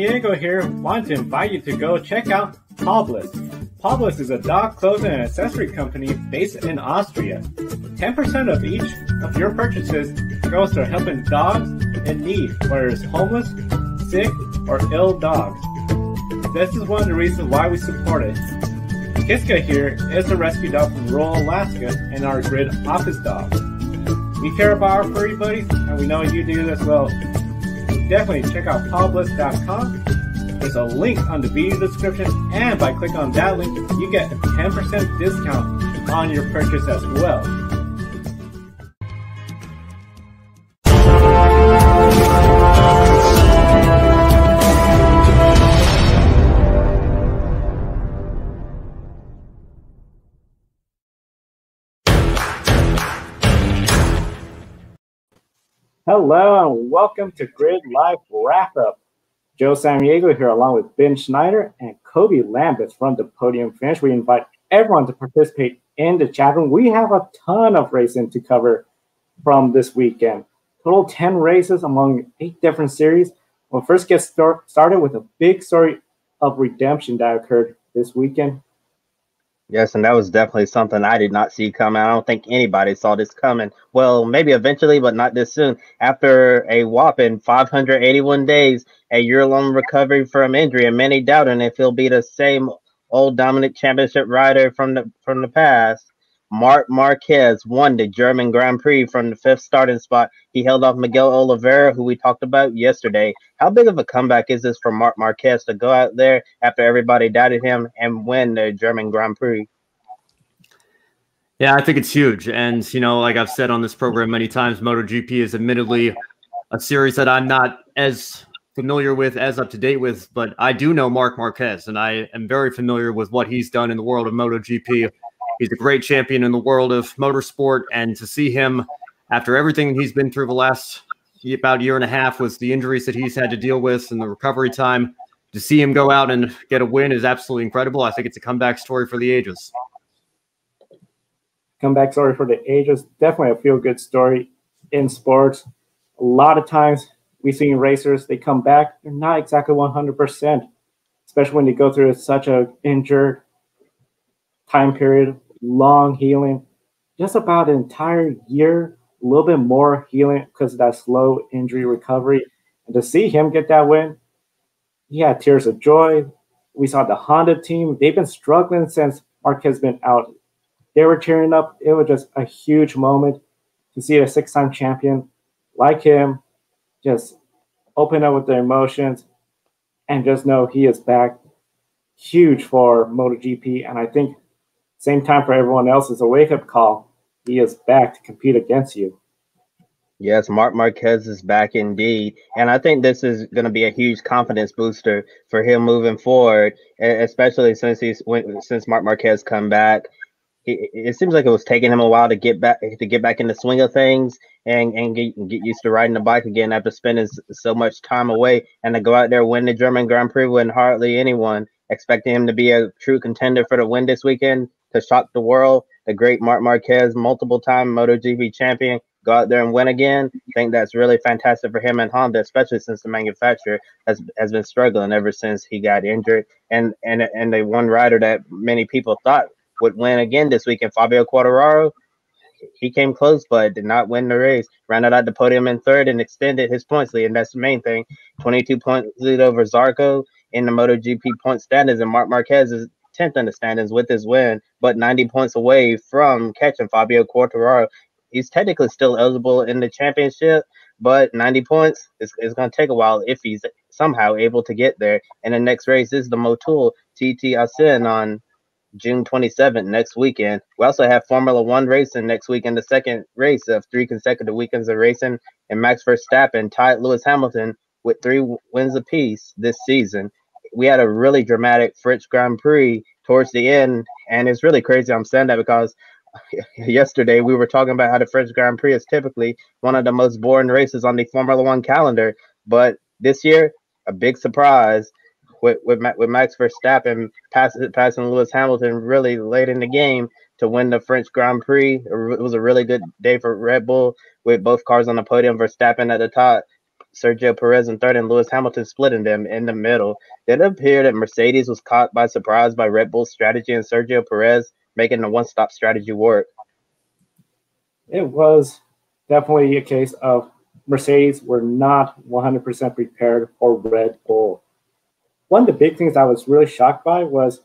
Diego here. Want to invite you to go check out Poblis. Poblis is a dog clothing and accessory company based in Austria. 10% of each of your purchases goes to helping dogs in need, whether it's homeless, sick, or ill dogs. This is one of the reasons why we support it. Kiska here is a rescue dog from rural Alaska and our grid office dog. We care about our furry buddies, and we know you do as well. Definitely check out Poblis.com. There's a link on the video description, and by clicking on that link, you get a 10% discount on your purchase as well. Hello and welcome to Grid Live Wrap Up. Joe Samaniego here along with Ben Schneider and Kobe Lambeth from the Podium Finish. We invite everyone to participate in the chat room. We have a ton of racing to cover from this weekend. Total 10 races among 8 different series. We'll first get started with a big story of redemption that occurred this weekend. Yes, and that was definitely something I did not see coming. I don't think anybody saw this coming. Well, maybe eventually, but not this soon. After a whopping 581 days, a year-long recovery from injury, and many doubting if he'll be the same old dominant championship rider from the past, Marc Marquez won the German Grand Prix from the 5th starting spot. He held off Miguel Oliveira, who we talked about yesterday. How big of a comeback is this for Marc Marquez to go out there after everybody doubted him and win the German Grand Prix? Yeah, I think it's huge. And, you know, like I've said on this program many times, MotoGP is admittedly a series that I'm not as familiar with, as up to date with, but I do know Marc Marquez, and I am very familiar with what he's done in the world of MotoGP. He's a great champion in the world of motorsport, and to see him after everything he's been through the last about year and a half with the injuries that he's had to deal with and the recovery time, to see him go out and get a win is absolutely incredible. I think it's a comeback story for the ages. Comeback story for the ages. Definitely a feel-good story in sports. A lot of times we see racers, they come back, they're not exactly 100%, especially when they go through such an injured time period, long healing, just about an entire year, a little bit more healing because of that slow injury recovery. And to see him get that win, he had tears of joy. We saw the Honda team. They've been struggling since Mark has been out. They were cheering up. It was just a huge moment to see a 6-time champion like him just open up with their emotions and just know he is back. Huge for MotoGP. And I think same time for everyone else is a wake-up call. He is back to compete against you. Yes, Marc Marquez is back indeed. And I think this is going to be a huge confidence booster for him moving forward, especially since Marc Marquez come back. It seems like it was taking him a while to get back in the swing of things and get used to riding the bike again after spending so much time away, and to go out there win the German Grand Prix when hardly anyone expecting him to be a true contender for the win this weekend, to shock the world. The great Marc Marquez, multiple-time MotoGP champion, go out there and win again. I think that's really fantastic for him and Honda, especially since the manufacturer has been struggling ever since he got injured. And the one rider that many people thought would win again this weekend, Fabio Quartararo, he came close but did not win the race. Rounded out the podium in 3rd and extended his points lead, and that's the main thing. 22-point lead over Zarco in the MotoGP point standings, and Marc Marquez is 10th in the standings with his win, but 90 points away from catching Fabio Quartararo. He's technically still eligible in the championship, but 90 points is going to take a while if he's somehow able to get there. And the next race is the Motul TT Assen on June 27th, next weekend. We also have Formula One racing next weekend, the second race of 3 consecutive weekends of racing, and Max Verstappen tied Lewis Hamilton with 3 wins apiece this season. We had a really dramatic French Grand Prix towards the end, and it's really crazy I'm saying that because yesterday we were talking about how the French Grand Prix is typically one of the most boring races on the Formula One calendar, but this year, a big surprise with Max Verstappen passing Lewis Hamilton really late in the game to win the French Grand Prix. It was a really good day for Red Bull with both cars on the podium, Verstappen at the top, Sergio Perez in third and Lewis Hamilton splitting them in the middle. Did it appear that Mercedes was caught by surprise by Red Bull's strategy and Sergio Perez making the one-stop strategy work? It was definitely a case of Mercedes were not 100% prepared for Red Bull. One of the big things I was really shocked by was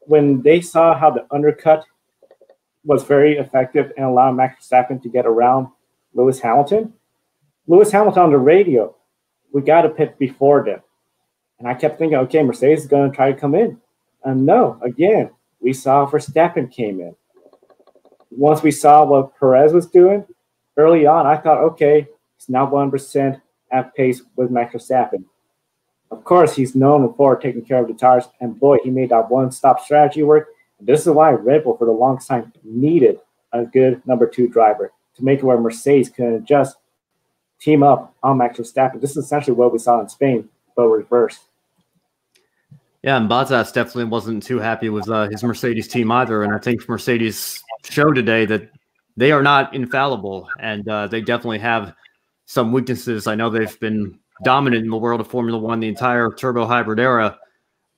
when they saw how the undercut was very effective and allowed Max Verstappen to get around Lewis Hamilton. Lewis Hamilton on the radio, we got to pit before them. And I kept thinking, okay, Mercedes is going to try to come in. And no, again, we saw Verstappen came in. Once we saw what Perez was doing, early on, I thought, okay, he's now 1% at pace with Max Verstappen. Of course, he's known for taking care of the tires, and boy, he made that one-stop strategy work. And this is why Red Bull, for the longest time, needed a good number 2 driver to make it where Mercedes can just team up on Max Verstappen. This is essentially what we saw in Spain, but reversed. Yeah, and Bottas definitely wasn't too happy with his Mercedes team either. And I think Mercedes showed today that they are not infallible, and they definitely have some weaknesses. I know they've been dominant in the world of Formula One the entire turbo hybrid era,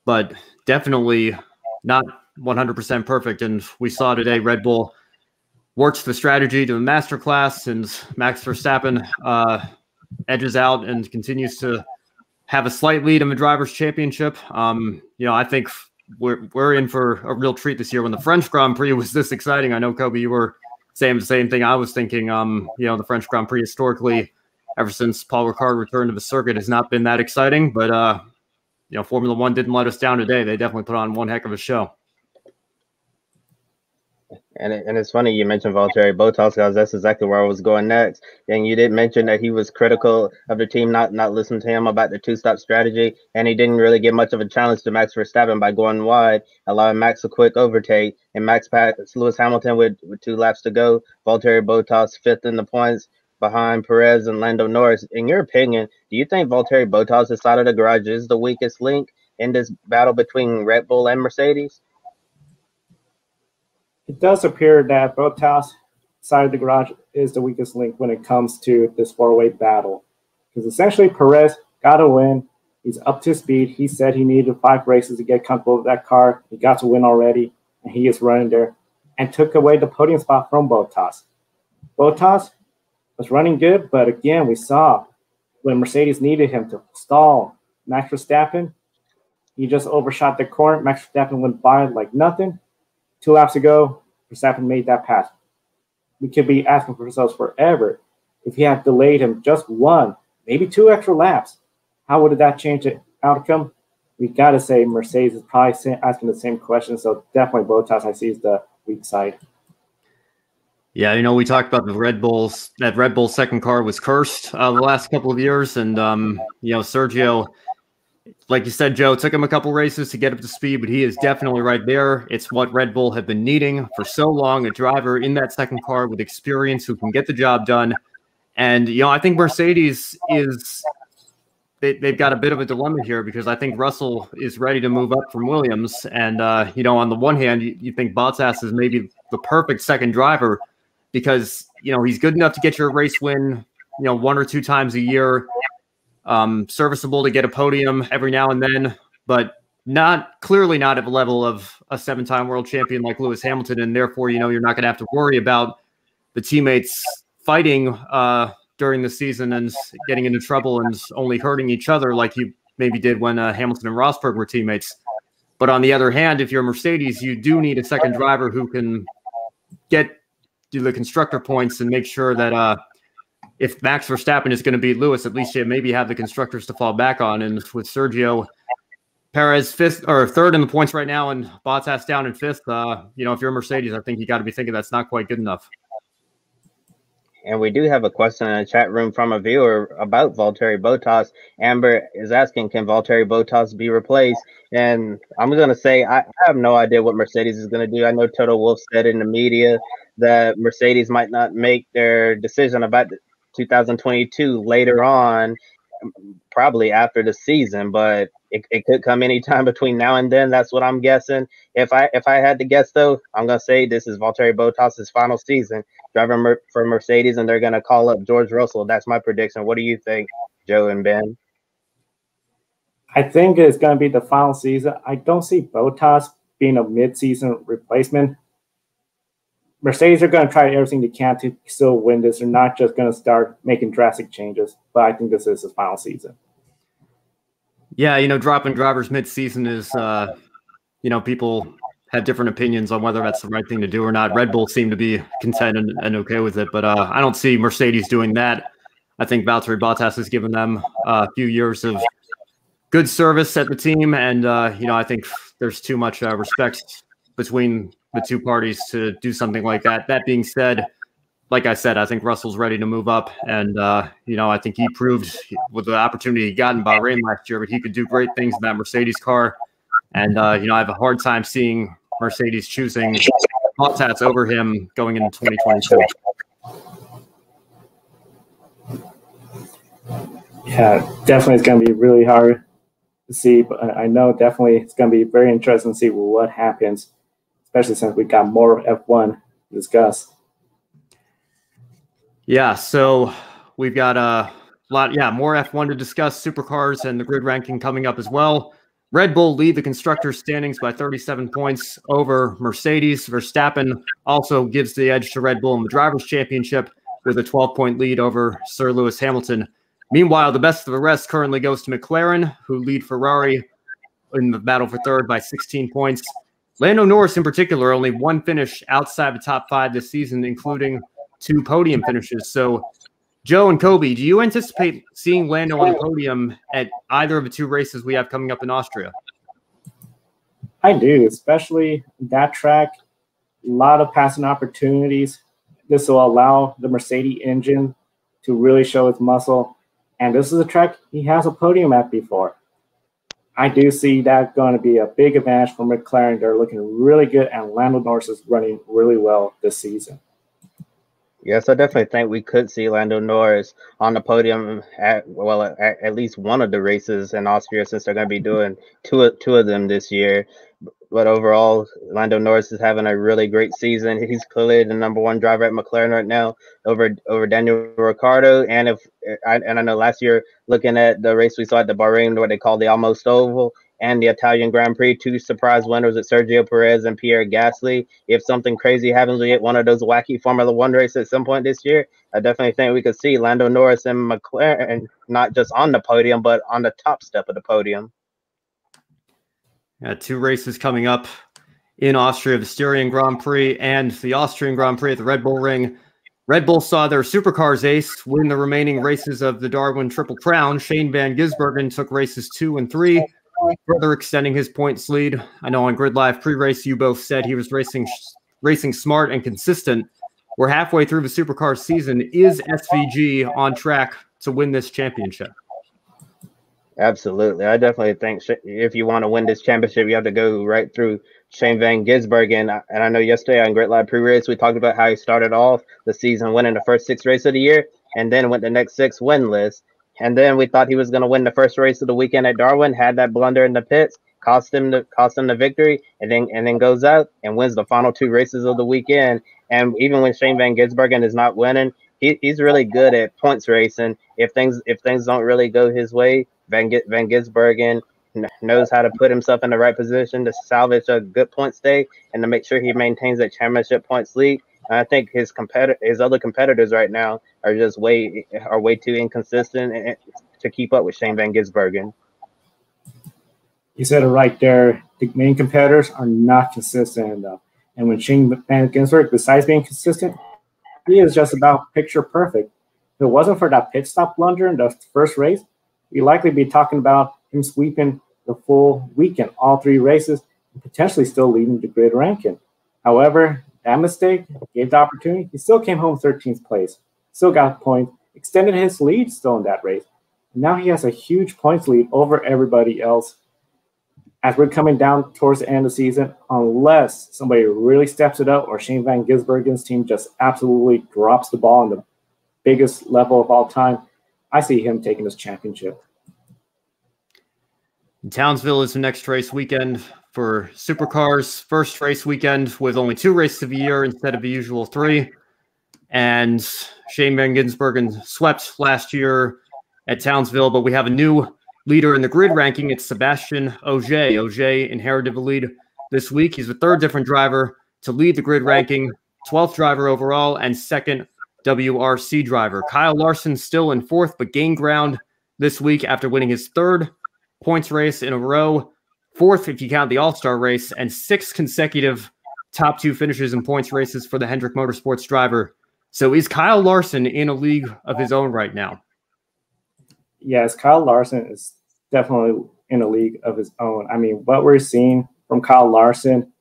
but definitely not 100% perfect. And we saw today Red Bull works the strategy to a masterclass, and Max Verstappen edges out and continues to have a slight lead in the Drivers' Championship. I think we're in for a real treat this year. When the French Grand Prix was this exciting, I know, Kobe, you were saying the same thing I was thinking. The French Grand Prix historically, ever since Paul Ricard returned to the circuit, has not been that exciting. But, Formula One didn't let us down today. They definitely put on one heck of a show. And it's funny you mentioned Valtteri Bottas, guys. That's exactly where I was going next. And you did mention that he was critical of the team not listening to him about the 2-stop strategy, and he didn't really give much of a challenge to Max Verstappen by going wide, allowing Max a quick overtake. And Max passed Lewis Hamilton with 2 laps to go. Valtteri Bottas 5th in the points behind Perez and Lando Norris. In your opinion, do you think Valtteri Bottas' side of the garage is the weakest link in this battle between Red Bull and Mercedes? It does appear that Bottas' side of the garage is the weakest link when it comes to this 4-way battle. Because essentially Perez got a win. He's up to speed. He said he needed 5 races to get comfortable with that car. He got to win already, and he is running there and took away the podium spot from Bottas. Bottas was running good, but again, we saw when Mercedes needed him to stall Max Verstappen, he just overshot the corner. Max Verstappen went by like nothing. 2 laps ago, Verstappen made that pass. We could be asking for ourselves forever if he had delayed him just 1, maybe 2 extra laps. How would that change the outcome? We got to say Mercedes is probably asking the same question. So definitely Bottas, I see, is the weak side. Yeah, we talked about that Red Bull second car was cursed the last couple of years. And, Sergio, like you said, Joe, it took him a couple races to get up to speed, but he is definitely right there. It's what Red Bull have been needing for so long, a driver in that second car with experience who can get the job done. And, I think Mercedes they've got a bit of a dilemma here because I think Russell is ready to move up from Williams. And, on the one hand, you think Bottas is maybe the perfect second driver because, he's good enough to get your race win, 1 or 2 times a year. Serviceable to get a podium every now and then, but clearly not at the level of a 7-time world champion like Lewis Hamilton. And therefore, you're not going to have to worry about the teammates fighting during the season and getting into trouble and only hurting each other like you maybe did when Hamilton and Rosberg were teammates. But on the other hand, if you're Mercedes, you do need a second driver who can do the constructor points and make sure that if Max Verstappen is going to beat Lewis, at least you maybe have the constructors to fall back on. And with Sergio Perez 5th or 3rd in the points right now and Bottas down in 5th, if you're Mercedes, I think you got to be thinking that's not quite good enough. And we do have a question in the chat room from a viewer about Valtteri Bottas. Amber is asking, can Valtteri Bottas be replaced? And I'm going to say I have no idea what Mercedes is going to do. I know Toto Wolff said in the media that Mercedes might not make their decision about 2022 later on, probably after the season, but it could come anytime between now and then. That's what I'm guessing. If I had to guess, though, I'm going to say this is Valtteri Bottas' final season driving for Mercedes, and they're going to call up George Russell. That's my prediction. What do you think, Joe and Ben? I think it's going to be the final season. I don't see Bottas being a mid-season replacement. Mercedes are going to try everything they can to still win this. They're not just going to start making drastic changes, but I think this is his final season. Yeah, dropping drivers mid-season is, people have different opinions on whether that's the right thing to do or not. Red Bull seem to be content and okay with it, but I don't see Mercedes doing that. I think Valtteri Bottas has given them a few years of good service at the team, and I think there's too much respect between the two parties to do something like that. That being said, like I said, I think Russell's ready to move up, and I think he proved with the opportunity he got in Bahrain last year, but he could do great things in that Mercedes car. And I have a hard time seeing Mercedes choosing Bottas over him going into 2022. Yeah, definitely it's going to be really hard to see, but I know definitely it's going to be very interesting to see what happens, especially since we got more F1 to discuss. Yeah, so we've got a lot, more F1 to discuss, supercars and the grid ranking coming up as well. Red Bull lead the constructors' standings by 37 points over Mercedes. Verstappen also gives the edge to Red Bull in the Drivers' Championship with a 12-point lead over Sir Lewis Hamilton. Meanwhile, the best of the rest currently goes to McLaren, who lead Ferrari in the battle for third by 16 points. Lando Norris, in particular, only one finish outside the top 5 this season, including 2 podium finishes. So, Joe and Kobe, do you anticipate seeing Lando on the podium at either of the 2 races we have coming up in Austria? I do, especially that track. A lot of passing opportunities. This will allow the Mercedes engine to really show its muscle. And this is a track he has a podium at before. I do see that going to be a big advantage for McLaren. They're looking really good, and Lando Norris is running really well this season. Yes, I definitely think we could see Lando Norris on the podium at least one of the races in Austria, since they're going to be doing two of them this year. But overall, Lando Norris is having a really great season. He's clearly the #1 driver at McLaren right now over Daniel Ricciardo. And I know last year, looking at the race we saw at the Bahrain, what they call the Almost Oval, and the Italian Grand Prix, 2 surprise winners at Sergio Perez and Pierre Gasly. If something crazy happens, we get one of those wacky Formula One races at some point this year, I definitely think we could see Lando Norris and McLaren not just on the podium, but on the top step of the podium. 2 races coming up in Austria, the Styrian Grand Prix and the Austrian Grand Prix at the Red Bull Ring. Red Bull saw their supercars ace win the remaining races of the Darwin Triple Crown. Shane Van Gisbergen took races 2 and 3, further extending his points lead. I know on Grid Live pre-race, you both said he was racing smart and consistent. We're halfway through the supercar season. Is SVG on track to win this championship? Absolutely. I definitely think if you want to win this championship, you have to go right through Shane Van Gisbergen. And I know yesterday on Grid Live pre-race, we talked about how he started off the season winning the first 6 races of the year and then went the next 6 winless. And then we thought he was going to win the first race of the weekend at Darwin, had that blunder in the pits, cost him the victory, and then goes out and wins the final 2 races of the weekend. And even when Shane Van Gisbergen is not winning, he's really good at points racing. If things don't really go his way, Van Gisbergen knows how to put himself in the right position to salvage a good points day and to make sure he maintains that championship points lead. And I think his other competitors right now are just way too inconsistent to keep up with Shane Van Gisbergen. You said it right there. The main competitors are not consistent enough. And when Shane Van Gisbergen, besides being consistent, he is just about picture perfect. If it wasn't for that pit stop blunder in the first race, we'd likely be talking about him sweeping the full weekend, all 3 races, and potentially still leading the grid ranking. However, that mistake gave the opportunity. He still came home 13th place, still got points, extended his lead still in that race. And now he has a huge points lead over everybody else. As we're coming down towards the end of the season, unless somebody really steps it up or Shane Van Gisbergen's team just absolutely drops the ball on the biggest level of all time, I see him taking this championship. Townsville is the next race weekend for supercars. First race weekend with only 2 races of the year instead of the usual 3. And Shane Van Gisbergen swept last year at Townsville. But we have a new leader in the grid ranking. It's Sebastian Ogier. Ogier inherited the lead this week. He's the third different driver to lead the grid ranking, 12th driver overall, and second WRC driver. Kyle Larson still in fourth, but gained ground this week after winning his third points race in a row, fourth if you count the All-Star race, and 6 consecutive top 2 finishes in points races for the Hendrick Motorsports driver. So is Kyle Larson in a league of his own right now? Yes, Kyle Larson is definitely in a league of his own. I mean, what we're seeing from Kyle Larson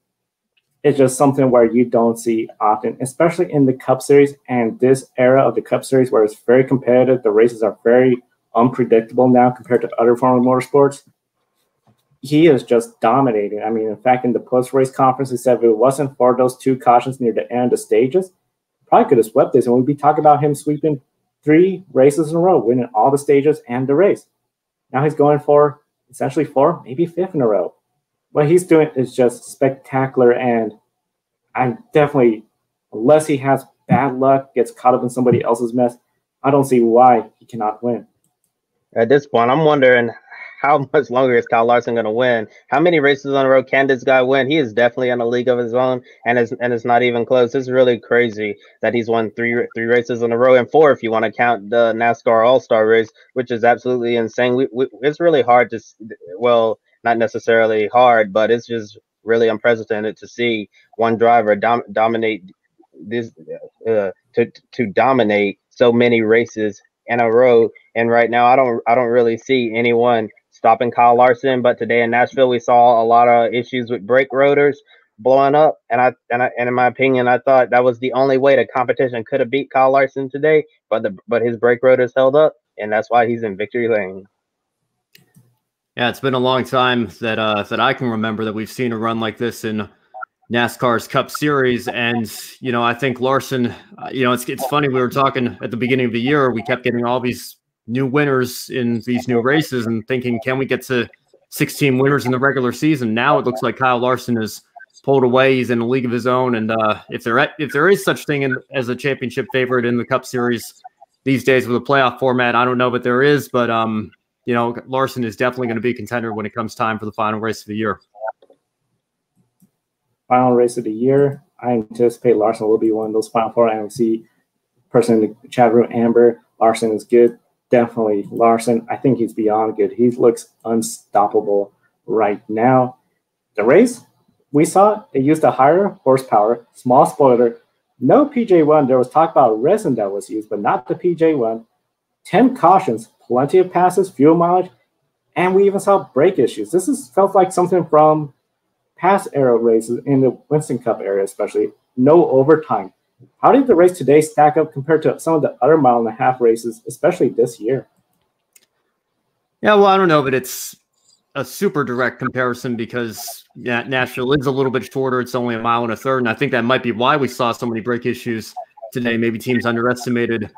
is just something where you don't see often, especially in the Cup Series and this era of the Cup Series where it's very competitive. The races are very unpredictable now compared to other forms of motorsports. He is just dominating. I mean, in fact, in the post-race conference, he said if it wasn't for those 2 cautions near the end of the stages, probably could have swept this, and we'd be talking about him sweeping 3 races in a row, winning all the stages and the race. Now he's going for essentially 4, maybe 5th in a row. What he's doing is just spectacular, and I'm definitely, unless he has bad luck, gets caught up in somebody else's mess, I don't see why he cannot win. At this point, I'm wondering how much longer is Kyle Larson going to win? How many races on the road can this guy win? He is definitely in a league of his own, and it's not even close. It's really crazy that he's won three races in a row, and 4 if you want to count the NASCAR All-Star race, which is absolutely insane. It's really hard to, well, not necessarily hard, but it's just really unprecedented to see one driver dominate this to dominate so many races in a row. And right now, I don't really see anyone stopping Kyle Larson. But today in Nashville, we saw a lot of issues with brake rotors blowing up, and in my opinion, I thought that was the only way the competition could have beat Kyle Larson today. But his brake rotors held up, and that's why he's in victory lane. Yeah, it's been a long time that I can remember that we've seen a run like this in NASCAR's Cup Series. And, I think Larson, it's funny. We were talking at the beginning of the year, we kept getting all these new winners in these new races and thinking, can we get to 16 winners in the regular season? Now it looks like Kyle Larson is pulled away. He's in a league of his own. And if there is such thing as a championship favorite in the Cup Series these days with a playoff format, I don't know, but there is. But, Larson is definitely going to be a contender when it comes time for the final race of the year. Final race of the year, I anticipate Larson will be one of those Final 4. I see person in the chat room, Amber, Larson is good. Definitely Larson. I think he's beyond good. He looks unstoppable right now. The race, we saw it used a higher horsepower, small spoiler, no PJ1. There was talk about resin that was used, but not the PJ1. 10 cautions, plenty of passes, fuel mileage, and we even saw brake issues. Felt like something from past era races in the Winston Cup area, especially. No overtime. How did the race today stack up compared to some of the other mile-and-a-half races, especially this year? Yeah, well, I don't know, but it's a super direct comparison because Nashville is a little bit shorter. It's only 1 1/3 miles, and I think that might be why we saw so many brake issues today. Maybe teams underestimated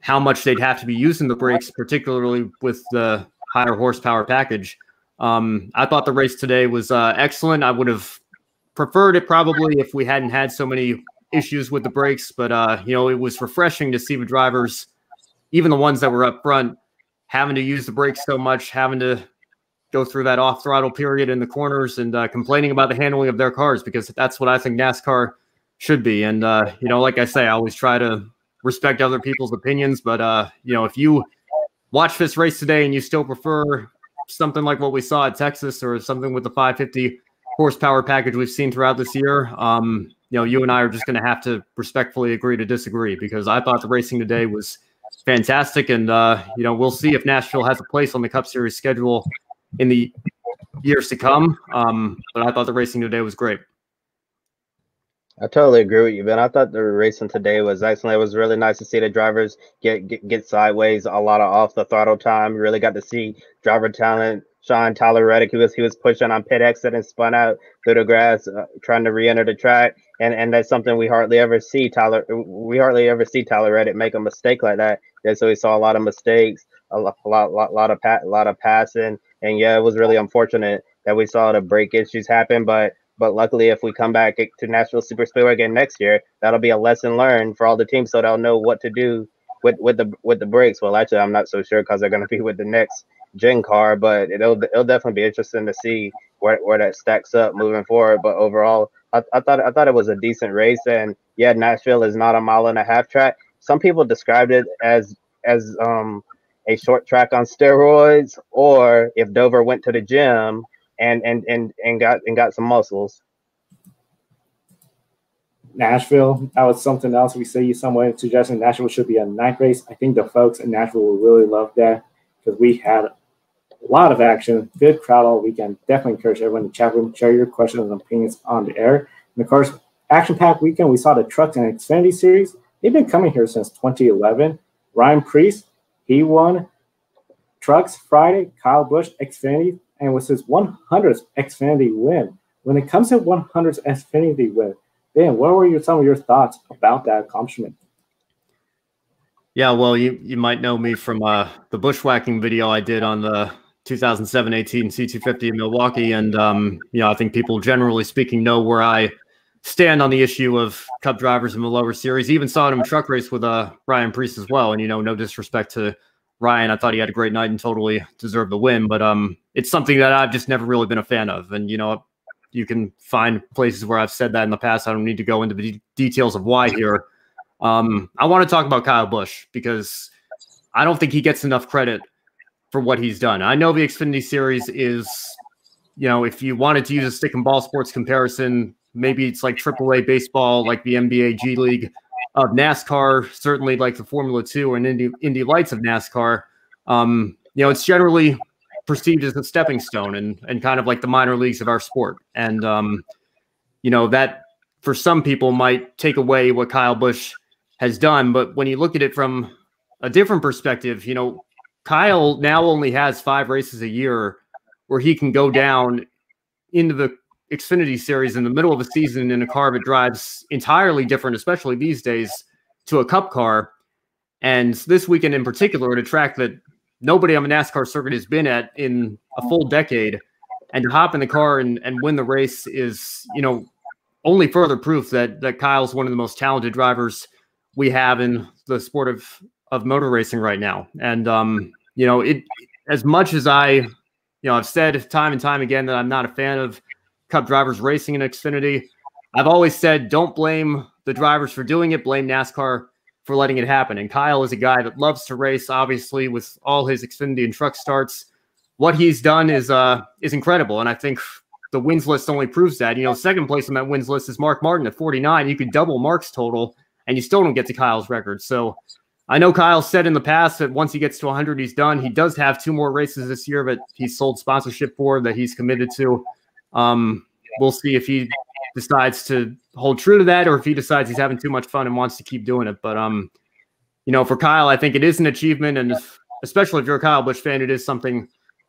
how much they'd have to be using the brakes, particularly with the higher horsepower package. I thought the race today was excellent. I would have preferred it probably if we hadn't had so many issues with the brakes, but it was refreshing to see the drivers, even the ones that were up front, having to use the brakes so much, having to go through that off throttle period in the corners and complaining about the handling of their cars, because that's what I think NASCAR should be. And, like I say, I always try to respect other people's opinions, but if you watch this race today and you still prefer something like what we saw at Texas or something with the 550 horsepower package we've seen throughout this year, you and I are just going to have to respectfully agree to disagree, because I thought the racing today was fantastic. And, we'll see if Nashville has a place on the Cup Series schedule in the years to come. But I thought the racing today was great. I totally agree with you, Ben. I thought the racing today was excellent. It was really nice to see the drivers get sideways, a lot of off the throttle time. We really got to see driver talent shine. Tyler Reddick, he was pushing on pit exit and spun out through the grass, trying to re-enter the track. And that's something we hardly ever see Tyler Reddick make a mistake like that. And so we saw a lot of mistakes, a lot of passing. And yeah, it was really unfortunate that we saw the brake issues happen, but luckily, if we come back to Nashville Super Speedway again next year, that'll be a lesson learned for all the teams, so they'll know what to do with the brakes. Well, actually, I'm not so sure because they're going to be with the next gen car, but it'll definitely be interesting to see where that stacks up moving forward. But overall, I thought it was a decent race, and yeah, Nashville is not a mile and a half track. Some people described it as a short track on steroids, or if Dover went to the gym and got some muscles. Nashville, that was something else. We see someone suggesting Nashville should be a night race. I think the folks in Nashville will really love that because we had a lot of action, good crowd all weekend. Definitely encourage everyone to chat room, share your questions and opinions on the air. And of course, action-packed weekend, we saw the Trucks and Xfinity Series. They've been coming here since 2011. Ryan Preece, he won Trucks Friday, Kyle Busch Xfinity, and it was his 100th Xfinity win. When it comes to 100th Xfinity win, Dan, what were some of your thoughts about that accomplishment? Yeah, well, you might know me from the bushwhacking video I did on the 2007-18 C250 in Milwaukee, and I think people generally speaking know where I stand on the issue of Cup drivers in the lower series. Even saw him in a truck race with Ryan Preece as well, and no disrespect to Ryan, I thought he had a great night and totally deserved the win, but it's something that I've just never really been a fan of, and you can find places where I've said that in the past. I don't need to go into the details of why here. I want to talk about Kyle Busch because I don't think he gets enough credit for what he's done. I know the Xfinity Series is, if you wanted to use a stick and ball sports comparison, maybe it's like AAA baseball, like the NBA G League of NASCAR, certainly like the Formula 2 or Indy Lights of NASCAR. It's generally perceived as a stepping stone and kind of like the minor leagues of our sport. And, that for some people might take away what Kyle Busch has done. But when you look at it from a different perspective, Kyle now only has 5 races a year where he can go down into the Xfinity Series in the middle of a season in a car that drives entirely different, especially these days, to a Cup car. And this weekend in particular, at a track that nobody on the NASCAR circuit has been at in a full decade, and to hop in the car and win the race is, only further proof that Kyle's one of the most talented drivers we have in the sport of motor racing right now. And, it, as much as I've said time and time again that I'm not a fan of Cup drivers racing in Xfinity, I've always said, don't blame the drivers for doing it, blame NASCAR for letting it happen. And Kyle is a guy that loves to race, obviously, with all his Xfinity and truck starts. What he's done is incredible. And I think the wins list only proves that. Second place on that wins list is Mark Martin at 49. You could double Mark's total, and you still don't get to Kyle's record. So I know Kyle said in the past that once he gets to 100, he's done. He does have 2 more races this year that he's sold sponsorship for, that he's committed to. We'll see if he decides to hold true to that or if he decides he's having too much fun and wants to keep doing it. But, for Kyle, I think it is an achievement. And especially if you're a Kyle Busch fan, it is something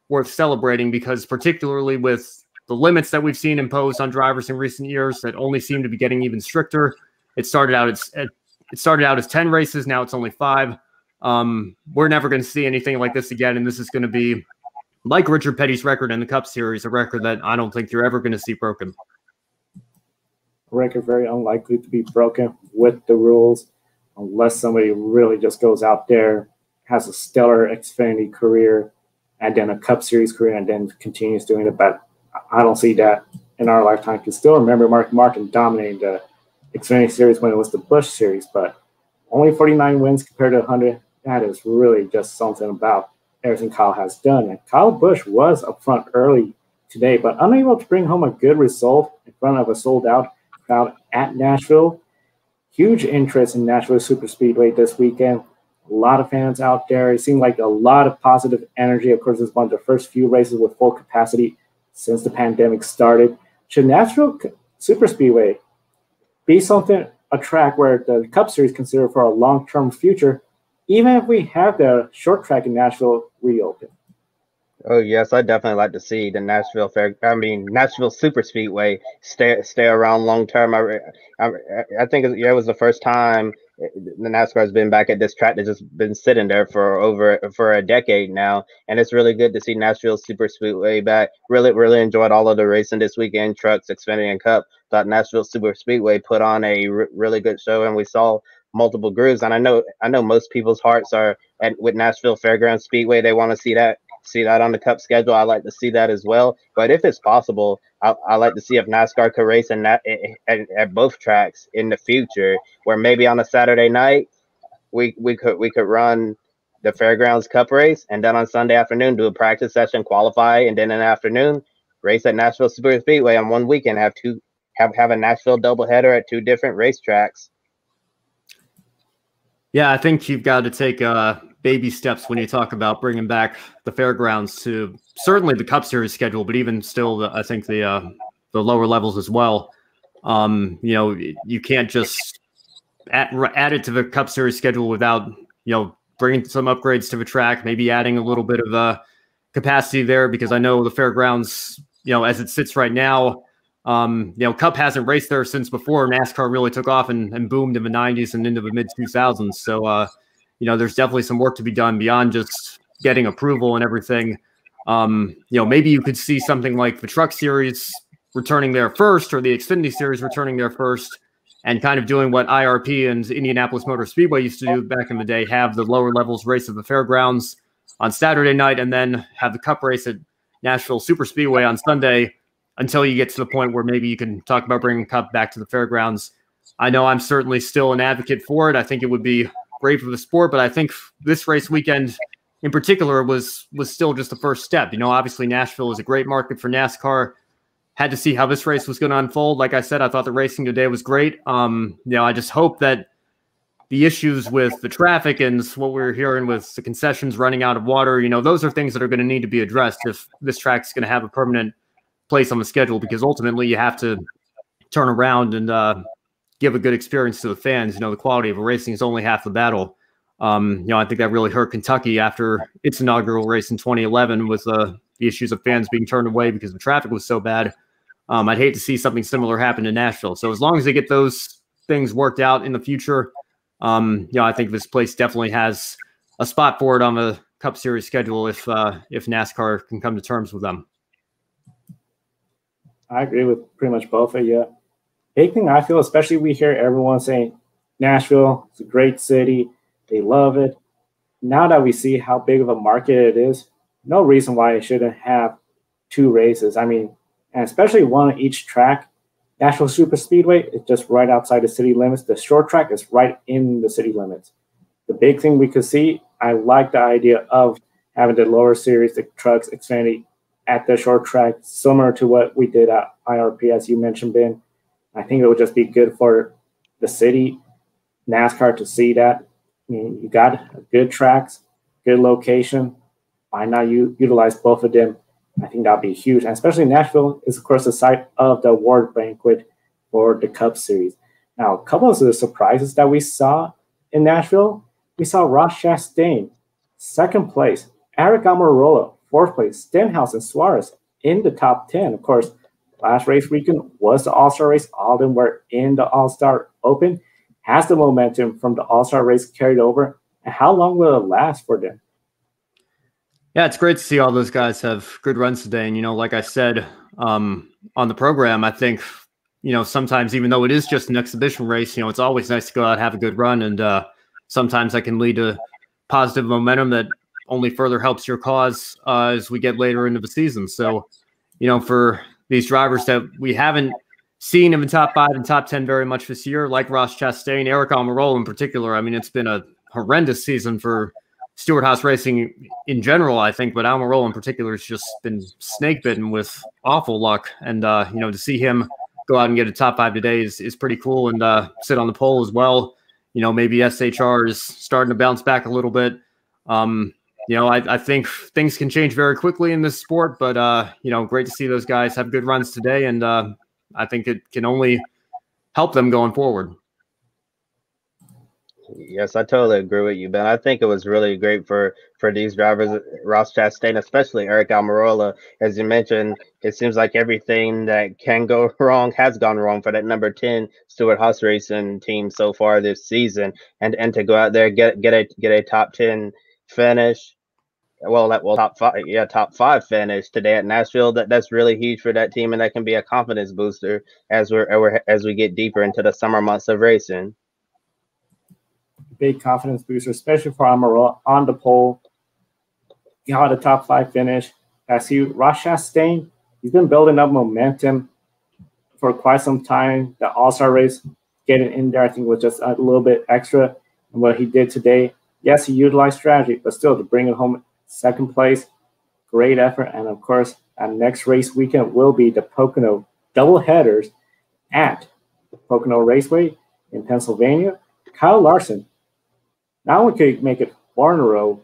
worth celebrating because particularly with the limits that we've seen imposed on drivers in recent years that only seem to be getting even stricter. It started out as 10 races. Now it's only 5. We're never going to see anything like this again. And this is going to be like Richard Petty's record in the Cup Series, a record that I don't think you're ever going to see broken. A record very unlikely to be broken with the rules unless somebody really just goes out there, has a stellar Xfinity career, and then a Cup Series career, and then continues doing it. But I don't see that in our lifetime. I can still remember Mark Martin dominating the Xfinity Series when it was the Busch Series, but only 49 wins compared to 100. That is really just something about everything Kyle has done. And Kyle Busch was up front early today, but unable to bring home a good result in front of a sold-out crowd at Nashville. Huge interest in Nashville Superspeedway this weekend. A lot of fans out there. It seemed like a lot of positive energy. Of course, it's one of the first few races with full capacity since the pandemic started. Should Nashville Superspeedway be a track where the Cup Series considered for a long-term future, even if we have the short track in Nashville reopen? Oh yes, I definitely like to see the Nashville Superspeedway stay around long term. I think it was the first time the NASCAR has been back at this track that's just been sitting there for a decade now, and it's really good to see Nashville Superspeedway back. Really enjoyed all of the racing this weekend, trucks, Xfinity, and Cup. Thought Nashville Superspeedway put on a really good show, and we saw multiple grooves. And I know most people's hearts are with Nashville Fairgrounds Speedway. They want to see that on the Cup schedule. I like to see that as well. But if it's possible, I like to see if NASCAR could race at both tracks in the future, where maybe on a Saturday night we could run the Fairgrounds Cup race, and then on Sunday afternoon do a practice session, qualify, and then in the afternoon race at Nashville Super Speedway on one weekend. Have a Nashville doubleheader at two different racetracks. Yeah, I think you've got to take baby steps when you talk about bringing back the Fairgrounds to certainly the Cup Series schedule, but even still, I think the lower levels as well. You can't just add it to the Cup Series schedule without bringing some upgrades to the track, maybe adding a little bit of capacity there, because I know the Fairgrounds, as it sits right now, Cup hasn't raced there since before NASCAR really took off and boomed in the 90s and into the mid 2000s. So, there's definitely some work to be done beyond just getting approval and everything. Maybe you could see something like the Truck Series returning there first, or the Xfinity Series returning there first, and kind of doing what IRP and Indianapolis Motor Speedway used to do back in the day, have the lower levels race of the Fairgrounds on Saturday night, and then have the Cup race at Nashville Super Speedway on Sunday, until you get to the point where maybe you can talk about bringing Cup back to the Fairgrounds. I know I'm certainly still an advocate for it. I think it would be great for the sport, but I think this race weekend in particular was still just the first step. Obviously Nashville is a great market for NASCAR. Had to see how this race was going to unfold. Like I said, I thought the racing today was great. I just hope that the issues with the traffic and what we're hearing with the concessions running out of water, those are things that are going to need to be addressed if this track's going to have a permanent place on the schedule, because ultimately you have to turn around and give a good experience to the fans. The quality of a racing is only half the battle. I think that really hurt Kentucky after its inaugural race in 2011 with the issues of fans being turned away because the traffic was so bad. I'd hate to see something similar happen in Nashville. So as long as they get those things worked out in the future, I think this place definitely has a spot for it on the Cup Series schedule if NASCAR can come to terms with them. I agree with pretty much both of you. Big thing I feel, especially we hear everyone saying Nashville is a great city. They love it. Now that we see how big of a market it is, no reason why it shouldn't have two races. And especially one on each track. Nashville Super Speedway is just right outside the city limits. The short track is right in the city limits. The big thing we could see, I like the idea of having the lower series, the trucks, Xfinity, at the short track, similar to what we did at IRP, as you mentioned, Ben. I think it would just be good for the city, NASCAR, to see that. You got good tracks, good location. Why not utilize both of them? I think that'd be huge. And especially Nashville is, of course, the site of the award banquet for the Cup Series. Now, a couple of the surprises that we saw in Nashville, we saw Ross Chastain, second place, Eric Almirola, fourth place, Stenhouse and Suarez in the top 10. Of course, last race weekend was the All-Star race. All of them were in the All-Star Open. Has the momentum from the All-Star race carried over? And how long will it last for them? Yeah, it's great to see all those guys have good runs today. And, like I said on the program, I think, sometimes even though it is just an exhibition race, it's always nice to go out and have a good run. And sometimes that can lead to positive momentum that only further helps your cause as we get later into the season. So, for these drivers that we haven't seen in the top 5 and top 10 very much this year, like Ross Chastain, Eric Almirola in particular, it's been a horrendous season for Stewart Haas Racing in general, I think, but Almirola in particular has just been snake bitten with awful luck. And, to see him go out and get a top 5 today is pretty cool, and sit on the pole as well. Maybe SHR is starting to bounce back a little bit. I think things can change very quickly in this sport, but, great to see those guys have good runs today. And I think it can only help them going forward. Yes, I totally agree with you, Ben. I think it was really great for these drivers, Ross Chastain, especially Eric Almirola. As you mentioned, it seems like everything that can go wrong has gone wrong for that number 10 Stewart Haas Racing team so far this season, and to go out there get a top 10 finish. Top 5 finish today at Nashville. That's really huge for that team, and that can be a confidence booster as we get deeper into the summer months of racing. big confidence booster, especially for Amaral on the pole. He got a top 5 finish. I see Ross Chastain. He's been building up momentum for quite some time. The All-Star race, getting in there, I think, was just a little bit extra. And what he did today, yes, he utilized strategy, but still to bring it home second place, great effort. And of course, our next race weekend will be the Pocono double headers at Pocono Raceway in Pennsylvania. Kyle Larson, not only could he make it 4 in a row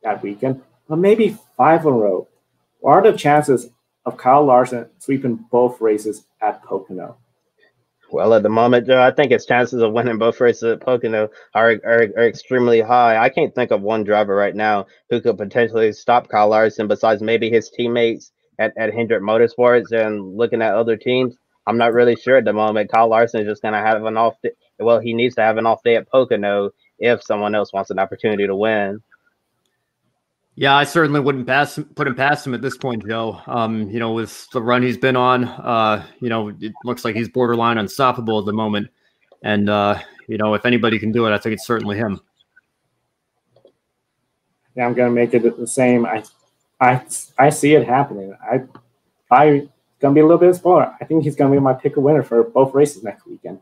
that weekend, but maybe 5 in a row. What are the chances of Kyle Larson sweeping both races at Pocono? Well, at the moment, Joe, I think his chances of winning both races at Pocono are extremely high. I can't think of one driver right now who could potentially stop Kyle Larson besides maybe his teammates at Hendrick Motorsports. And looking at other teams, I'm not really sure at the moment. Kyle Larson is just going to have an off day. Well, he needs to have an off day at Pocono if someone else wants an opportunity to win. Yeah, I certainly wouldn't put him past him at this point, Joe. With the run he's been on, it looks like he's borderline unstoppable at the moment. And, if anybody can do it, I think it's certainly him. Yeah, I'm going to make it the same. I see it happening. I'm going to be a little bit spoiled. I think he's going to be my pick a winner for both races next weekend.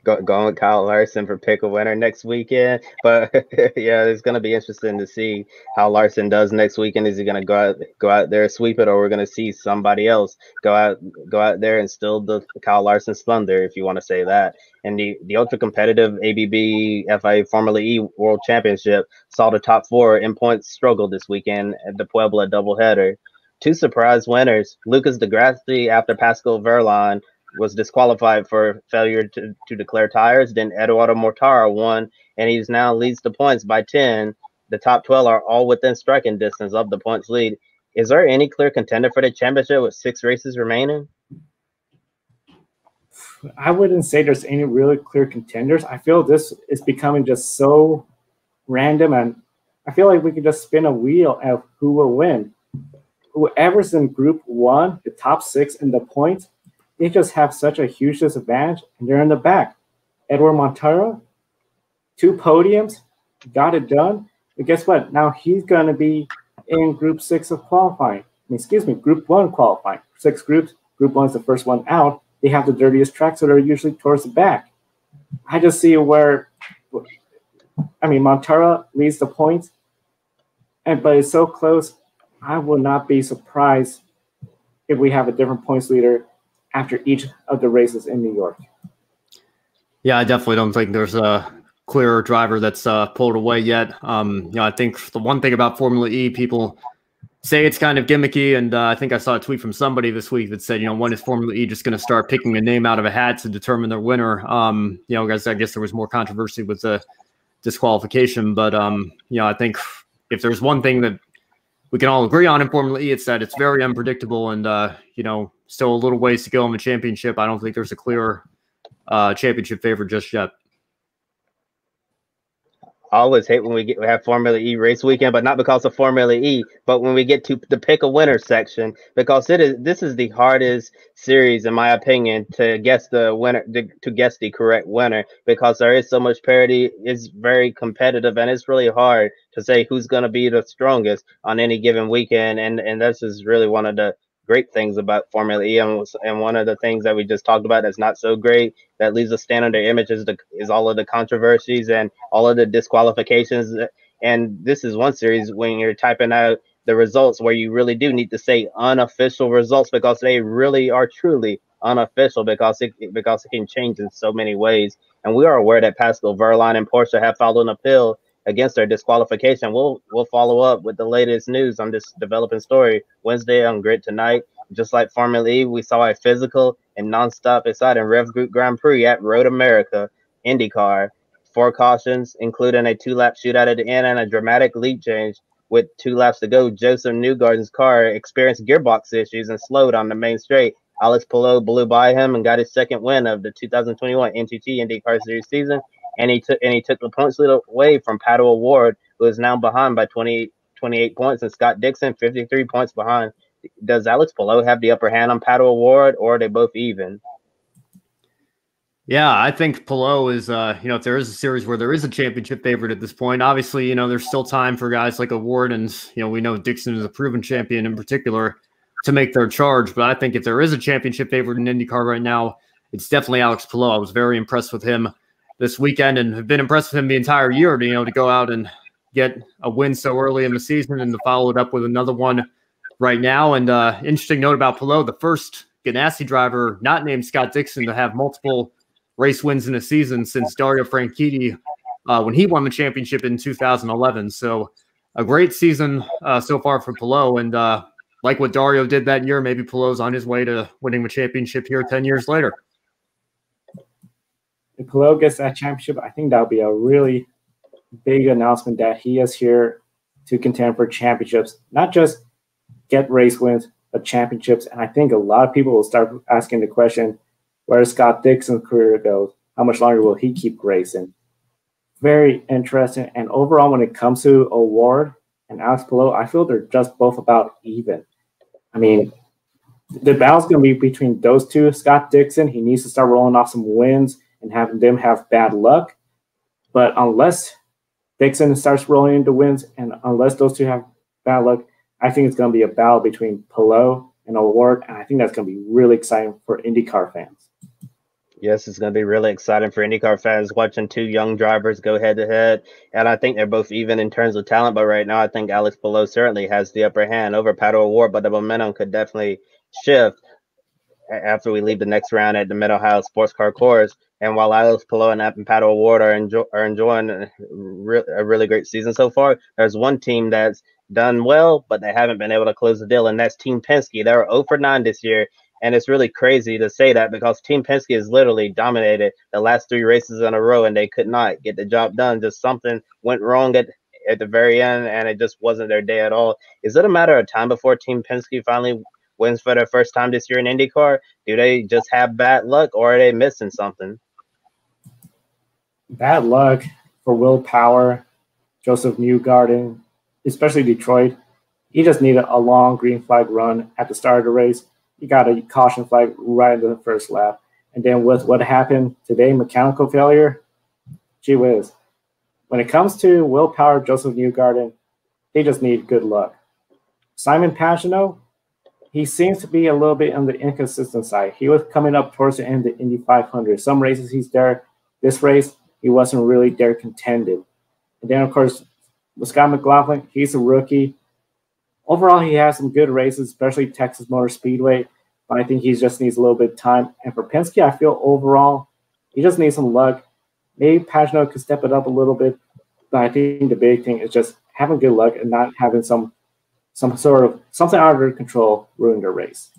Going with Kyle Larson for pick a winner next weekend. But yeah, it's going to be interesting to see how Larson does next weekend. Is he going to go out there, sweep it, or we're going to see somebody else go out there and steal the Kyle Larson's thunder, if you want to say that. And the ultra competitive ABB FIA Formula E World Championship saw the top 4 in points struggle this weekend at the Puebla doubleheader. 2 surprise winners: Lucas Di Grassi after Pascal Wehrlein was disqualified for failure to declare tires. Then Eduardo Mortara won, and he's now leads the points by 10. The top 12 are all within striking distance of the points lead. Is there any clear contender for the championship with 6 races remaining? I wouldn't say there's any really clear contenders. I feel this is becoming just so random, and I feel like we could just spin a wheel of who will win. Whoever's in Group 1, the top 6 in the points, they just have such a huge disadvantage, and they're in the back. Edward Montero, 2 podiums, got it done. But guess what? Now he's going to be in Group 6 of qualifying. Group 1 qualifying. 6 groups. Group 1 is the first one out. They have the dirtiest track, so they're usually towards the back. I just see where, Montero leads the points, but it's so close. I will not be surprised if we have a different points leader after each of the races in New York. Yeah, I definitely don't think there's a clear driver that's pulled away yet. I think the one thing about Formula E, people say it's kind of gimmicky, and I think I saw a tweet from somebody this week that said, when is Formula E just going to start picking a name out of a hat to determine their winner? Guys, I guess there was more controversy with the disqualification, but I think if there's one thing that we can all agree on in Formula E, it's that it's very unpredictable, and still a little ways to go in the championship. I don't think there's a clear championship favorite just yet. I always hate when we have Formula E race weekend, but not because of Formula E, but when we get to the pick a winner section, because this is the hardest series, in my opinion, to guess the winner, to guess the correct winner, because there is so much parity. It's very competitive, and it's really hard to say who's going to be the strongest on any given weekend. And this is really one of the great things about Formula E, and one of the things that we just talked about that's not so great, that leaves a stand on their image, is all of the controversies and all of the disqualifications. And this is one series when you're typing out the results where you really do need to say unofficial results, because they really are truly unofficial, because it can change in so many ways. And we are aware that Pascal Wehrlein and Porsche have filed an appeal against their disqualification. We'll follow up with the latest news on this developing story Wednesday on Grid Tonight. Just like Formula E, we saw a physical and nonstop exciting Rev Group Grand Prix at Road America IndyCar. 4 cautions, including a 2-lap shootout at the end and a dramatic lead change. With 2 laps to go, Joseph Newgarden's car experienced gearbox issues and slowed on the main straight. Alex Palou blew by him and got his second win of the 2021 NTT IndyCar Series season. And he took the points lead away from Pato O'Ward, who is now behind by 28 points, and Scott Dixon 53 points behind. Does Alex Palou have the upper hand on Pato O'Ward, or are they both even? Yeah, I think Palou is, if there is a series where there is a championship favorite at this point, obviously, there's still time for guys like Award and, we know Dixon is a proven champion in particular to make their charge. But I think if there is a championship favorite in IndyCar right now, it's definitely Alex Palou. I was very impressed with him this weekend and have been impressed with him the entire year to go out and get a win so early in the season and to follow it up with another one right now. And interesting note about Palou, the first Ganassi driver not named Scott Dixon to have multiple race wins in a season since Dario Franchitti when he won the championship in 2011. So a great season so far for Palou. And like what Dario did that year, maybe Palou's on his way to winning the championship here 10 years later. If Palou gets that championship, I think that'll be a really big announcement that he is here to contend for championships, not just get race wins, but championships. And I think a lot of people will start asking the question, where Scott Dixon's career goes, how much longer will he keep racing? Very interesting. And overall, when it comes to Award and Alex Palou, I feel they're just both about even. I mean, the battle's going to be between those two. Scott Dixon, he needs to start rolling off some wins and having them have bad luck. But unless Dixon starts rolling into wins and unless those two have bad luck, I think it's going to be a battle between Palou and Award. And I think that's going to be really exciting for IndyCar fans. Yes, it's going to be really exciting for IndyCar fans watching two young drivers go head-to-head. And I think they're both even in terms of talent. But right now, I think Alex Palou certainly has the upper hand over Pato O'Ward. But the momentum could definitely shift after we leave the next round at the Mid-Ohio Sports Car Course. And while Alex Palou and Pato O'Ward are enjoying a really great season so far, there's one team that's done well, but they haven't been able to close the deal, and that's Team Penske. They were 0 for 9 this year. And it's really crazy to say that because Team Penske has literally dominated the last 3 races in a row, and they could not get the job done. Just something went wrong at the very end, and it just wasn't their day at all. Is it a matter of time before Team Penske finally wins for their first time this year in IndyCar? Do they just have bad luck, or are they missing something? Bad luck for Will Power, Joseph Newgarden, especially Detroit. He just needed a long green flag run at the start of the race. He got a caution flag right in the first lap. And then with what happened today, mechanical failure, gee whiz. When it comes to Will Power, Joseph Newgarden, they just need good luck. Simon Pagenaud, he seems to be a little bit on the inconsistent side. He was coming up towards the end of the Indy 500. Some races he's there. This race, he wasn't really there contended. And then, of course, with Scott McLaughlin, he's a rookie. Overall, he has some good races, especially Texas Motor Speedway, but I think he just needs a little bit of time. And for Penske, I feel overall, he just needs some luck. Maybe Pagenaud could step it up a little bit, but I think the big thing is just having good luck and not having some sort of something out of their control ruin their race.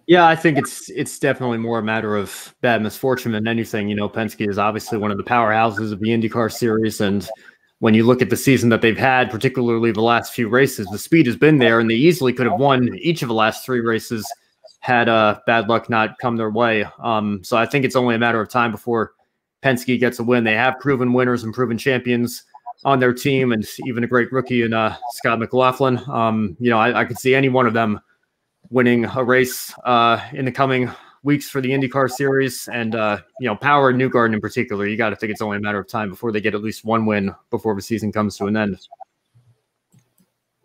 Yeah, I think it's definitely more a matter of bad misfortune than anything. Penske is obviously one of the powerhouses of the IndyCar series, and when you look at the season that they've had, particularly the last few races, the speed has been there, and they easily could have won each of the last 3 races had bad luck not come their way. So I think it's only a matter of time before Penske gets a win. They have proven winners and proven champions on their team, and even a great rookie in Scott McLaughlin. I could see any one of them winning a race in the coming weeks for the IndyCar series, and Power and Newgarden in particular, you got to think it's only a matter of time before they get at least one win before the season comes to an end.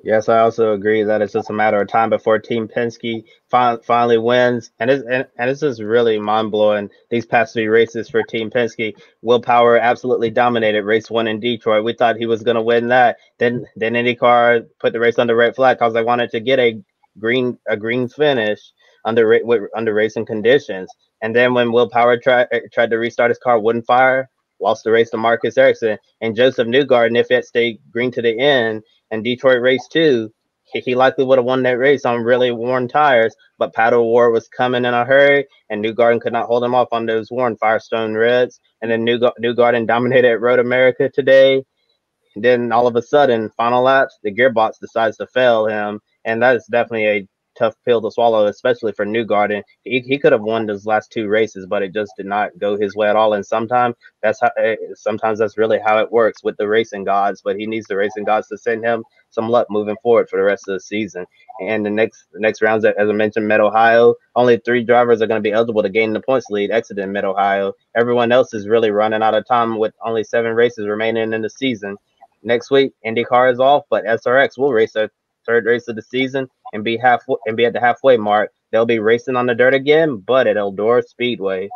Yes, I also agree that it's just a matter of time before Team Penske finally wins, and it's just really mind-blowing these past 3 races for Team Penske. Will Power absolutely dominated race 1 in Detroit. We thought he was going to win that. Then IndyCar put the race under red flag because they wanted to get a green finish under racing conditions. And then when Will Power tried to restart his car, wouldn't fire, lost the race to Marcus Ericsson. And Joseph Newgarden, if it stayed green to the end and Detroit race 2, he likely would have won that race on really worn tires. But Pato O'Ward was coming in a hurry, and Newgarden could not hold him off on those worn Firestone Reds. And then Newgarden dominated at Road America today. And then all of a sudden, final laps, the gearbox decides to fail him. And that is definitely tough pill to swallow, especially for Newgarden. He could have won those last 2 races, but it just did not go his way at all. And sometimes that's really how it works with the racing gods. But he needs the racing gods to send him some luck moving forward for the rest of the season. And the next rounds, as I mentioned, Mid Ohio, only 3 drivers are going to be eligible to gain the points lead exiting Mid Ohio. Everyone else is really running out of time with only 7 races remaining in the season. Next week, IndyCar is off, but SRX will race their 3rd race of the season and be at the halfway mark. They'll be racing on the dirt again, but at Eldora Speedway.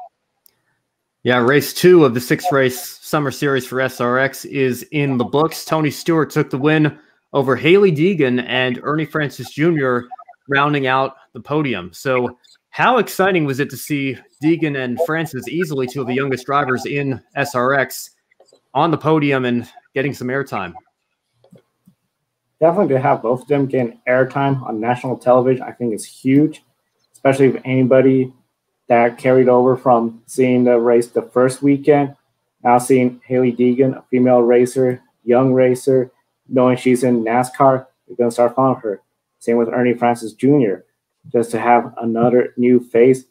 Yeah, race 2 of the 6-race summer series for SRX is in the books. Tony Stewart took the win over Haley Deegan and Ernie Francis Jr. rounding out the podium. So how exciting was it to see Deegan and Francis, easily 2 of the youngest drivers in SRX, on the podium and getting some airtime? Definitely to have both of them getting airtime on national television, I think is huge, especially if anybody that carried over from seeing the race the first weekend, now seeing Haley Deegan, a female racer, young racer, knowing she's in NASCAR, you're going to start following her. Same with Ernie Francis Jr., just to have another new face.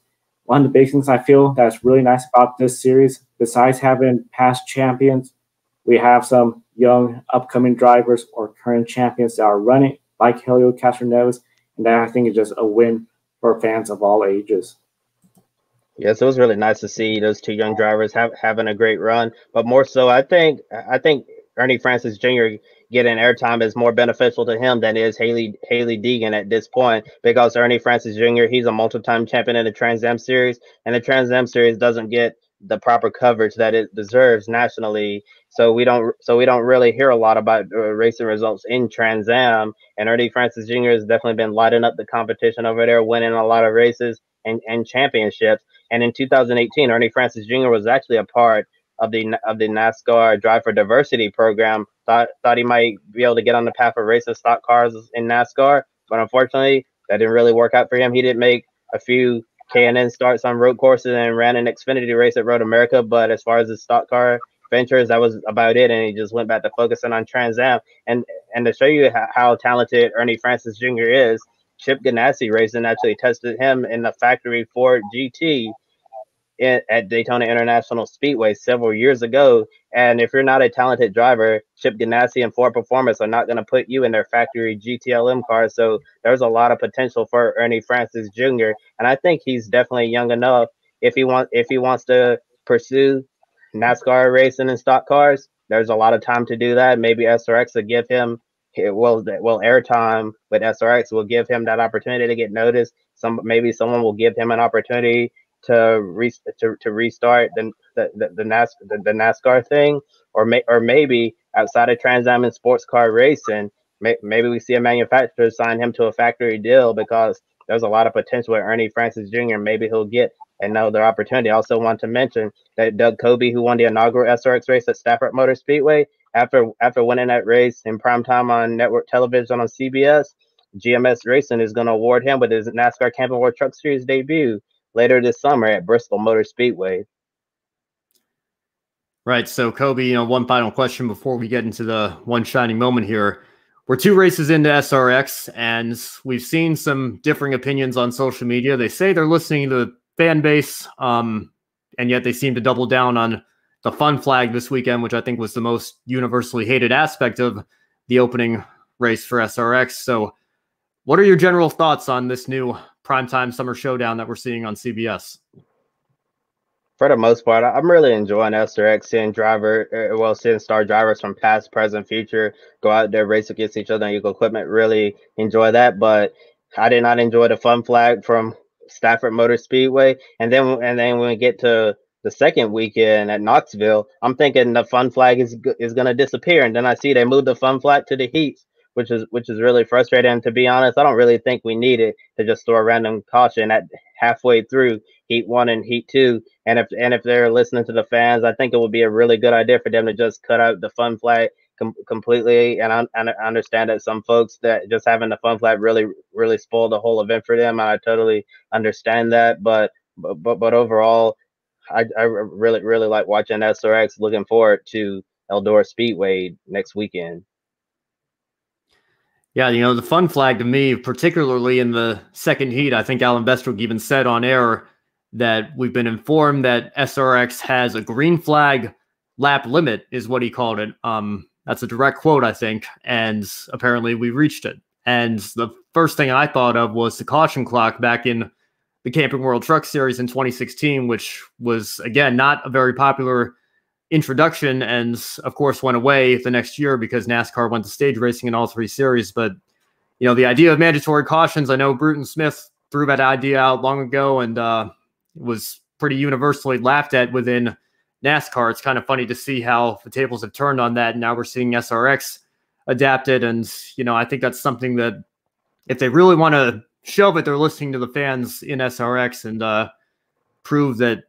One of the big things I feel that's really nice about this series, besides having past champions, we have some young upcoming drivers or current champions that are running, like Helio Castroneves, and that I think is just a win for fans of all ages. Yes, it was really nice to see those 2 young drivers having a great run. But more so, I think Ernie Francis Jr. getting airtime is more beneficial to him than is Haley Deegan at this point, because Ernie Francis Jr., he's a multi-time champion in the Trans Am Series, and the Trans Am Series doesn't get the proper coverage that it deserves nationally. So we don't really hear a lot about racing results in Trans Am. And Ernie Francis Jr. has definitely been lighting up the competition over there, winning a lot of races and championships. And in 2018, Ernie Francis Jr. was actually a part of the NASCAR Drive for Diversity program. Thought he might be able to get on the path of racing stock cars in NASCAR, but unfortunately, that didn't really work out for him. He did make a few K&N starts on road courses and ran an Xfinity race at Road America, but as far as the stock car ventures, that was about it, and he just went back to focusing on Trans Am. And to show you how talented Ernie Francis Jr. is, Chip Ganassi Racing actually tested him in the factory Ford GT at Daytona International Speedway several years ago. And if you're not a talented driver, Chip Ganassi and Ford Performance are not going to put you in their factory GTLM car. So there's a lot of potential for Ernie Francis Jr. And I think he's definitely young enough, if he wants to pursue NASCAR racing and stock cars, there's a lot of time to do that. Maybe SRX will give him airtime with SRX will give him that opportunity to get noticed. Maybe someone will give him an opportunity to restart the NASCAR thing, or maybe outside of Trans Am and sports car racing, maybe we see a manufacturer sign him to a factory deal, because there's a lot of potential with Ernie Francis Jr. Maybe he'll get another opportunity. I also want to mention that Doug Coby, who won the inaugural SRX race at Stafford Motor Speedway, after winning that race in primetime on network television on CBS, GMS Racing is going to award him with his NASCAR Camping World Truck Series debut later this summer at Bristol Motor Speedway. Right. So, Kobe, one final question before we get into the one shining moment here. We're 2 races into SRX, and we've seen some differing opinions on social media. They say they're listening to the fan base, and yet they seem to double down on the fun flag this weekend, which I think was the most universally hated aspect of the opening race for SRX. So what are your general thoughts on this new primetime summer showdown that we're seeing on CBS? For the most part, I'm really enjoying SRX, seeing star drivers from past, present, future go out there, race against each other on equal equipment. Really enjoy that, but I did not enjoy the fun flag from Stafford Motor Speedway. And then when we get to the second weekend at Knoxville, I'm thinking the fun flag is going to disappear, and then I see they moved the fun flag to the heats, which is really frustrating. And to be honest, I don't really think we need it to just throw a random caution at halfway through Heat 1 and Heat 2. And if they're listening to the fans, I think it would be a really good idea for them to just cut out the fun flag completely. And I understand that some folks, that just having the fun flag really spoiled the whole event for them. And I totally understand that. But overall, I really like watching SRX. Looking forward to Eldora Speedway next weekend. Yeah, the fun flag to me, particularly in the second heat, I think Alan Bestwick even said on air that we've been informed that SRX has a green flag lap limit, is what he called it. That's a direct quote, I think, and apparently we reached it. And the first thing I thought of was the caution clock back in the Camping World Truck Series in 2016, which was, again, not a very popular introduction, and of course went away the next year because NASCAR went to stage racing in all three series. But the idea of mandatory cautions, I know Bruton Smith threw that idea out long ago, and it was pretty universally laughed at within NASCAR. It's kind of funny to see how the tables have turned on that, and now we're seeing SRX adapted. And I think that's something that if they really want to show that they're listening to the fans in SRX and prove that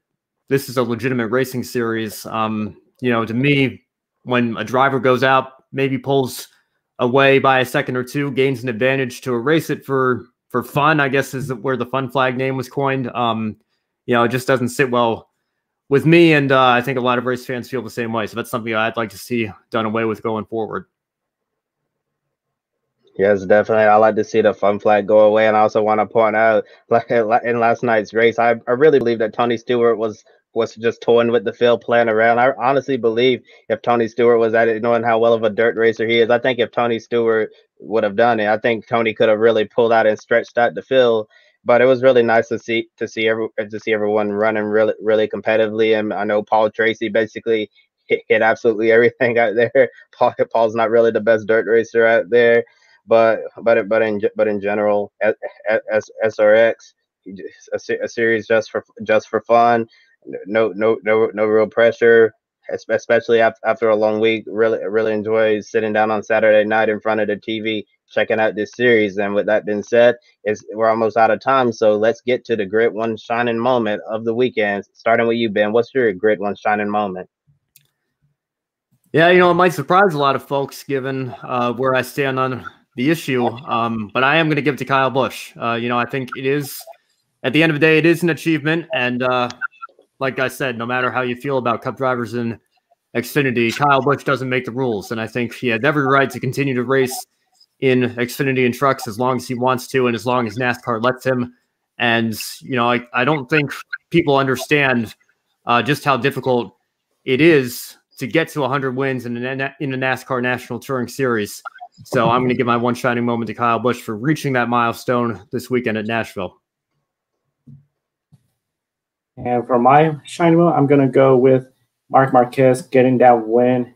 this is a legitimate racing series. To me, when a driver goes out, maybe pulls away by a second or two, gains an advantage to erase it for fun, I guess is where the fun flag name was coined. It just doesn't sit well with me, and I think a lot of race fans feel the same way. So that's something I'd like to see done away with going forward. Yes, definitely. I like to see the fun flag go away, and I also want to point out, like in last night's race, I really believe that Tony Stewart was just toying with the field, playing around. I honestly believe if Tony Stewart was at it, knowing how well of a dirt racer he is, I think if Tony Stewart would have done it, I think Tony could have really pulled out and stretched out the field. But it was really nice to see everyone running really competitively, and I know Paul Tracy basically hit absolutely everything out there. Paul's not really the best dirt racer out there. But in general, SRX, a series just for fun, no real pressure, especially after a long week. Really enjoy sitting down on Saturday night in front of the TV checking out this series. And with that being said, we're almost out of time, so let's get to the Grid One shining moment of the weekend. Starting with you, Ben, what's your Grid One shining moment? Yeah, it might surprise a lot of folks given where I stand on the issue, but I am going to give it to Kyle Busch. I think it is, at the end of the day, it is an achievement. And like I said, no matter how you feel about Cup drivers in Xfinity, Kyle Busch doesn't make the rules. And I think he has every right to continue to race in Xfinity and trucks as long as he wants to and as long as NASCAR lets him. And, I don't think people understand just how difficult it is to get to 100 wins in the NASCAR National Touring Series. So I'm going to give my one shining moment to Kyle Busch for reaching that milestone this weekend at Nashville. And for my shining moment, I'm going to go with Marc Marquez getting that win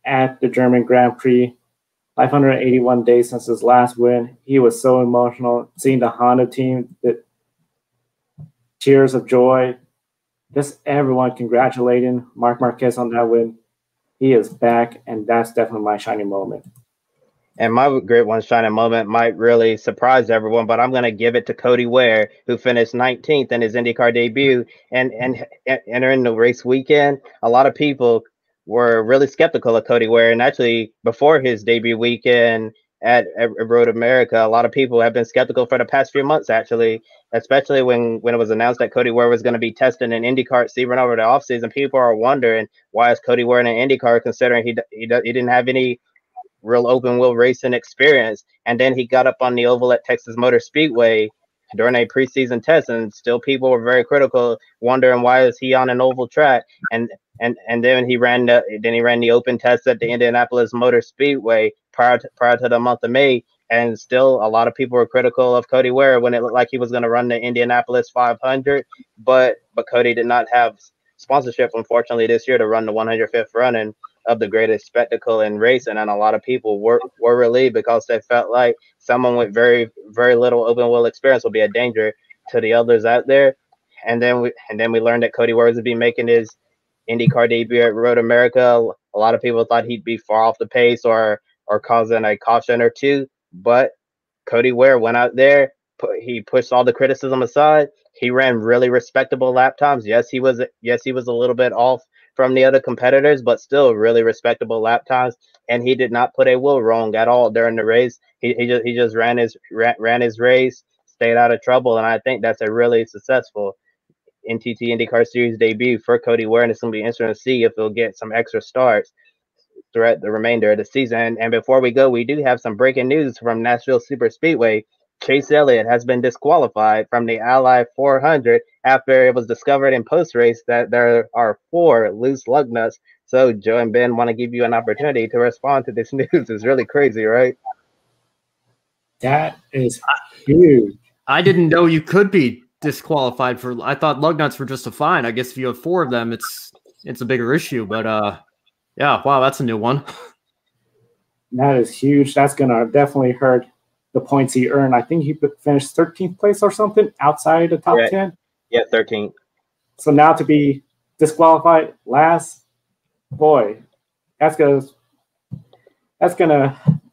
at the German Grand Prix. 581 days since his last win. He was so emotional. Seeing the Honda team, the tears of joy. Just everyone congratulating Marc Marquez on that win. He is back, and that's definitely my shining moment. And my Grid One shining moment might really surprise everyone, but I'm going to give it to Cody Ware, who finished 19th in his IndyCar debut. And entering the race weekend, a lot of people were really skeptical of Cody Ware. And actually, before his debut weekend at Road America, a lot of people have been skeptical for the past few months, actually, especially when it was announced that Cody Ware was going to be testing an IndyCar at Sebring over the offseason. People are wondering, why is Cody Ware in an IndyCar, considering he didn't have any real open wheel racing experience. And then he got up on the oval at Texas Motor Speedway during a preseason test, and still people were very critical, wondering why is he on an oval track. And then he ran the open test at the Indianapolis Motor Speedway prior to the month of May, and still a lot of people were critical of Cody Ware when it looked like he was going to run the Indianapolis 500, but Cody did not have sponsorship, unfortunately, this year to run the 105th running of the greatest spectacle in racing. And a lot of people were relieved because they felt like someone with very, very little open wheel experience would be a danger to the others out there. And then we learned that Cody Ware would be making his IndyCar debut at Road America. A lot of people thought he'd be far off the pace or causing a caution or two, but Cody Ware went out there. He pushed all the criticism aside. He ran really respectable lap times. Yes, he was a little bit off from the other competitors, but still really respectable lap times. And he did not put a wheel wrong at all during the race. He just ran his race, stayed out of trouble, and I think that's a really successful NTT IndyCar Series debut for Cody Ware. And it's going to be interesting to see if he'll get some extra starts throughout the remainder of the season. And before we go, we do have some breaking news from Nashville Super Speedway. Chase Elliott has been disqualified from the Ally 400 after it was discovered in post-race that there are 4 loose lug nuts. So Joe and Ben want to give you an opportunity to respond to this news. It's really crazy, right? That is huge. I didn't know you could be disqualified for. I thought lug nuts were just a fine. I guess if you have 4 of them, it's a bigger issue. But yeah, wow, that's a new one. That is huge. That's gonna definitely hurt the points he earned. I think he finished 13th place or something outside the top 10. Yeah, 13th. So now to be disqualified last, boy, that's gonna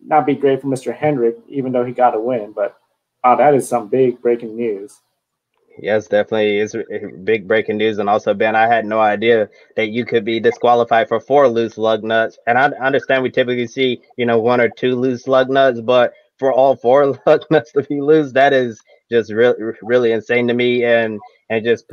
not be great for Mr. Hendrick, even though he got a win. But wow, that is some big breaking news. Yes, definitely is big breaking news. And also, Ben, I had no idea that you could be disqualified for 4 loose lug nuts. And I understand we typically see, 1 or 2 loose lug nuts, but for all 4 lug nuts to be loose, that is just really insane to me. And it just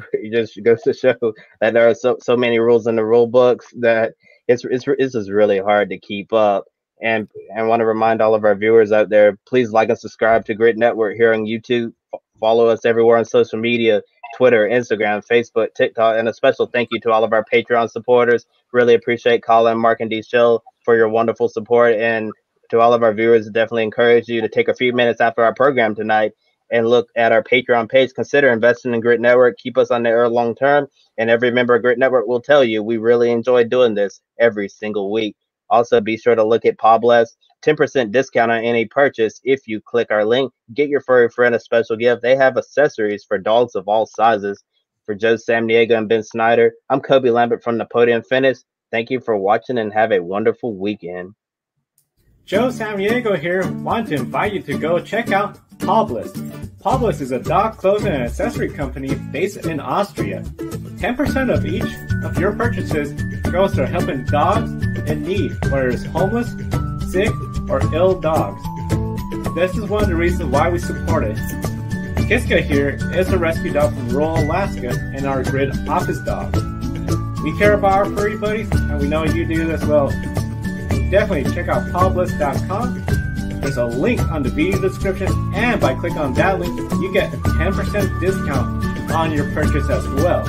goes to show that there are so many rules in the rule books that it's just really hard to keep up. And I want to remind all of our viewers out there, please like and subscribe to Grid Network here on YouTube. Follow us everywhere on social media, Twitter, Instagram, Facebook, TikTok, and a special thank you to all of our Patreon supporters. Really appreciate Colin, Mark, and D-Show for your wonderful support. And to all of our viewers, definitely encourage you to take a few minutes after our program tonight and look at our Patreon page. Consider investing in Grid Network. Keep us on the air long term. And every member of Grid Network will tell you we really enjoy doing this every single week. Also, be sure to look at Pawbless. 10% discount on any purchase if you click our link. Get your furry friend a special gift. They have accessories for dogs of all sizes. For Joe Samniego and Ben Snyder, I'm Kobe Lambert from the Podium Finish. Thank you for watching and have a wonderful weekend. Joe Samniego here. Want to invite you to go check out Pawbless. Pawbless is a dog clothing and accessory company based in Austria. 10% of each of your purchases goes to helping dogs in need, whether it's homeless, sick, or ill dogs. This is one of the reasons why we support it. Kiska here is a rescue dog from rural Alaska and our Grid office dog. We care about our furry buddies, and we know you do as well. Definitely check out pawbless.com. There's a link on the video description, and by clicking on that link, you get a 10% discount on your purchase as well.